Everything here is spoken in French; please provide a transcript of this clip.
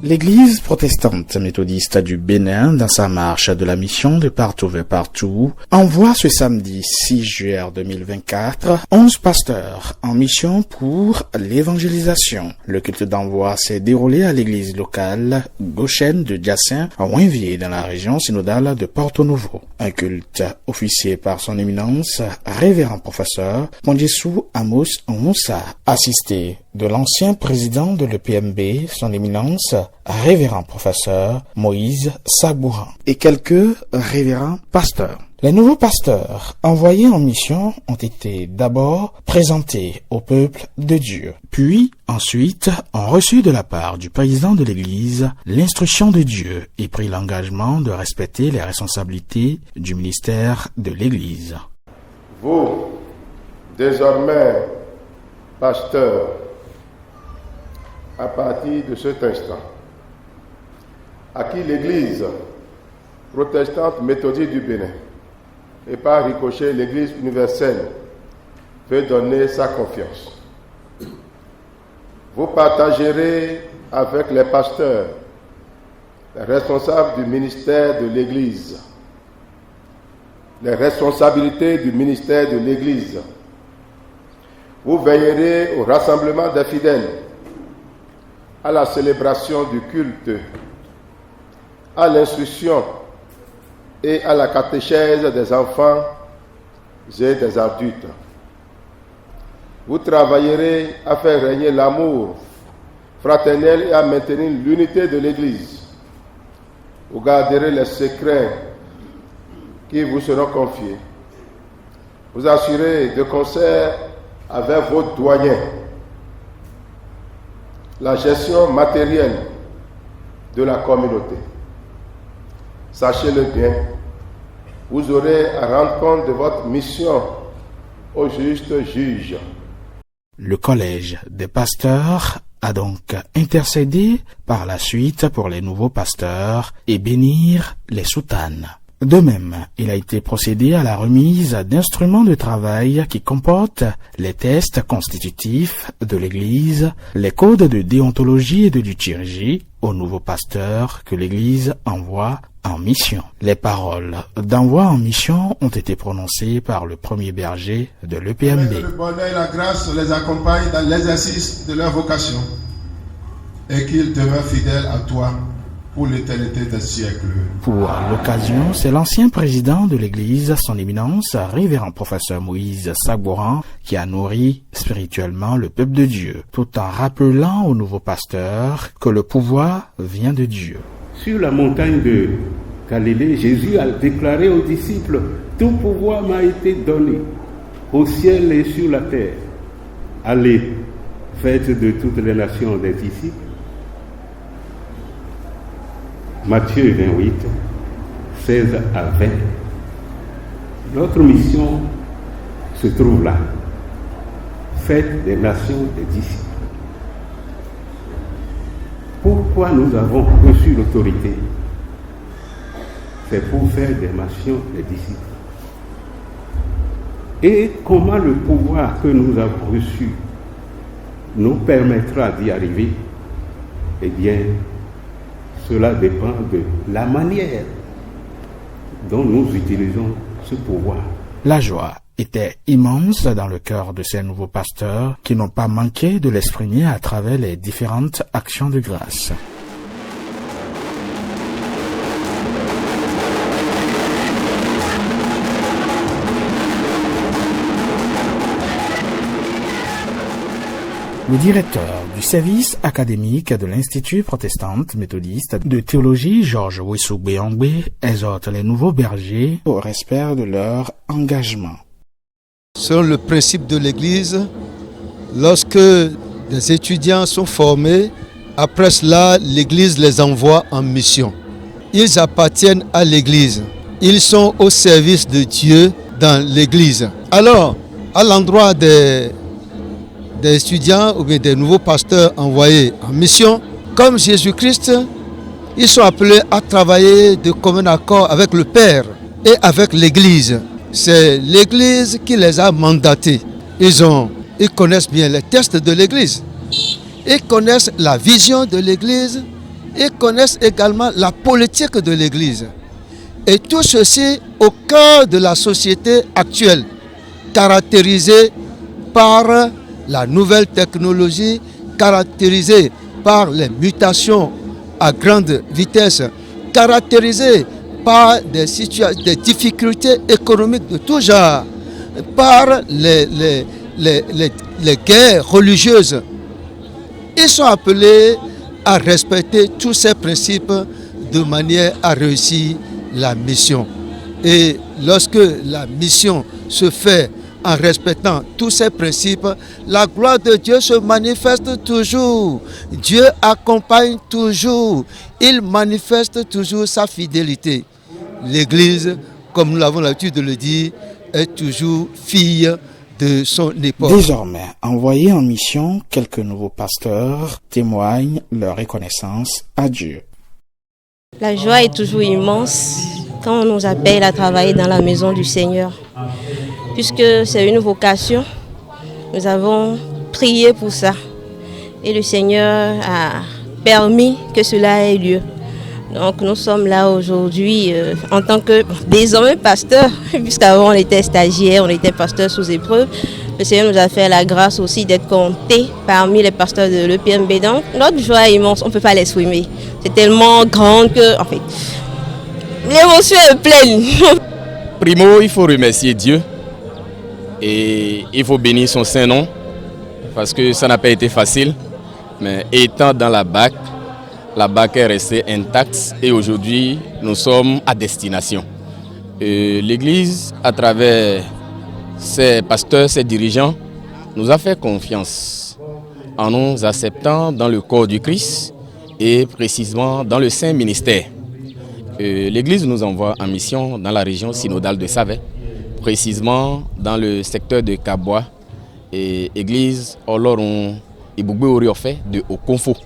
L'Église protestante méthodiste du Bénin, dans sa marche de la mission de partout vers partout, envoie ce samedi 6 juillet 2024 11 pasteurs en mission pour l'évangélisation. Le culte d'envoi s'est déroulé à l'église locale Goshen de Diassin, à Ouinvier, dans la région synodale de Porto Novo. Un culte officié par son éminence, révérend professeur Mondjesou Amos Moussa, assisté de l'ancien président de l'EPMB, son éminence, révérend professeur Moïse Sagbouran, et quelques révérends pasteurs. Les nouveaux pasteurs envoyés en mission ont été d'abord présentés au peuple de Dieu, puis ensuite ont reçu de la part du président de l'Église l'instruction de Dieu et pris l'engagement de respecter les responsabilités du ministère de l'Église. Vous, désormais pasteurs, à partir de cet instant, à qui l'Église protestante méthodiste du Bénin et par ricochet l'Église universelle veut donner sa confiance. Vous partagerez avec les pasteurs, les responsables du ministère de l'Église, les responsabilités du ministère de l'Église. Vous veillerez au rassemblement des fidèles, à la célébration du culte, à l'instruction et à la catéchèse des enfants et des adultes. Vous travaillerez à faire régner l'amour fraternel et à maintenir l'unité de l'Église. Vous garderez les secrets qui vous seront confiés. Vous assurez de concert avec vos doyens la gestion matérielle de la communauté. Sachez-le bien, vous aurez à rendre compte de votre mission au juste juge. Le collège des pasteurs a donc intercédé par la suite pour les nouveaux pasteurs et bénir les soutanes. De même, il a été procédé à la remise d'instruments de travail qui comportent les tests constitutifs de l'Église, les codes de déontologie et de liturgie aux nouveaux pasteurs que l'Église envoie en mission. Les paroles d'envoi en mission ont été prononcées par le premier berger de l'EPMB. Que le bonheur et la grâce les accompagnent dans l'exercice de leur vocation et qu'ils demeurent fidèles à toi pour l'éternité des siècles. Pour l'occasion, c'est l'ancien président de l'Église, son éminence, révérend professeur Moïse Sagbouran, qui a nourri spirituellement le peuple de Dieu, tout en rappelant aux nouveaux pasteurs que le pouvoir vient de Dieu. Sur la montagne de Galilée, Jésus a déclaré aux disciples: « Tout pouvoir m'a été donné au ciel et sur la terre. Allez, faites de toutes les nations des disciples. » Matthieu 28, 16 à 20. Notre mission se trouve là. Faites des nations des disciples. Pourquoi nous avons reçu l'autorité? C'est pour faire des nations des disciples. Et comment le pouvoir que nous avons reçu nous permettra d'y arriver? Eh bien, cela dépend de la manière dont nous utilisons ce pouvoir. La joie était immense dans le cœur de ces nouveaux pasteurs qui n'ont pas manqué de l'exprimer à travers les différentes actions de grâce. Le directeur du service académique de l'Institut protestante méthodiste de théologie, Georges Wessou-Béangbe, exhorte les nouveaux bergers au respect de leur engagement. Selon le principe de l'Église, lorsque des étudiants sont formés, après cela, l'Église les envoie en mission. Ils appartiennent à l'Église. Ils sont au service de Dieu dans l'Église. Alors, à l'endroit des étudiants ou bien des nouveaux pasteurs envoyés en mission, comme Jésus-Christ, ils sont appelés à travailler de commun accord avec le Père et avec l'Église. C'est l'Église qui les a mandatés. Ils connaissent bien les textes de l'Église. Ils connaissent la vision de l'Église ils connaissent également la politique de l'Église. Et tout ceci au cœur de la société actuelle, caractérisée par la nouvelle technologie, caractérisée par les mutations à grande vitesse, caractérisée par des difficultés économiques de tout genre, par les guerres religieuses. Ils sont appelés à respecter tous ces principes de manière à réussir la mission. Et lorsque la mission se fait en respectant tous ces principes, la gloire de Dieu se manifeste toujours. Dieu accompagne toujours. Il manifeste toujours sa fidélité. L'Église, comme nous l'avons l'habitude de le dire, est toujours fille de son époque. Désormais, envoyés en mission, quelques nouveaux pasteurs témoignent leur reconnaissance à Dieu. La joie est toujours immense quand on nous appelle à travailler dans la maison du Seigneur. Puisque c'est une vocation, nous avons prié pour ça. Et le Seigneur a permis que cela ait lieu. Donc nous sommes là aujourd'hui en tant que désormais pasteurs, puisqu'avant on était stagiaires, on était pasteurs sous épreuve. Le Seigneur nous a fait la grâce aussi d'être comptés parmi les pasteurs de l'EPMB. Donc notre joie est immense, on ne peut pas l'exprimer. C'est tellement grand que, en fait, l'émotion est pleine. Primo, il faut remercier Dieu et il faut bénir son Saint-Nom parce que ça n'a pas été facile. Mais étant dans la BAC est restée intacte et aujourd'hui nous sommes à destination. L'Église, à travers ses pasteurs, ses dirigeants, nous a fait confiance en nous acceptant dans le corps du Christ et précisément dans le Saint Ministère. L'Église nous envoie en mission dans la région synodale de Savet, précisément dans le secteur de Kaboa et Église Oloron Ibugbe Oriofe de Okonfo.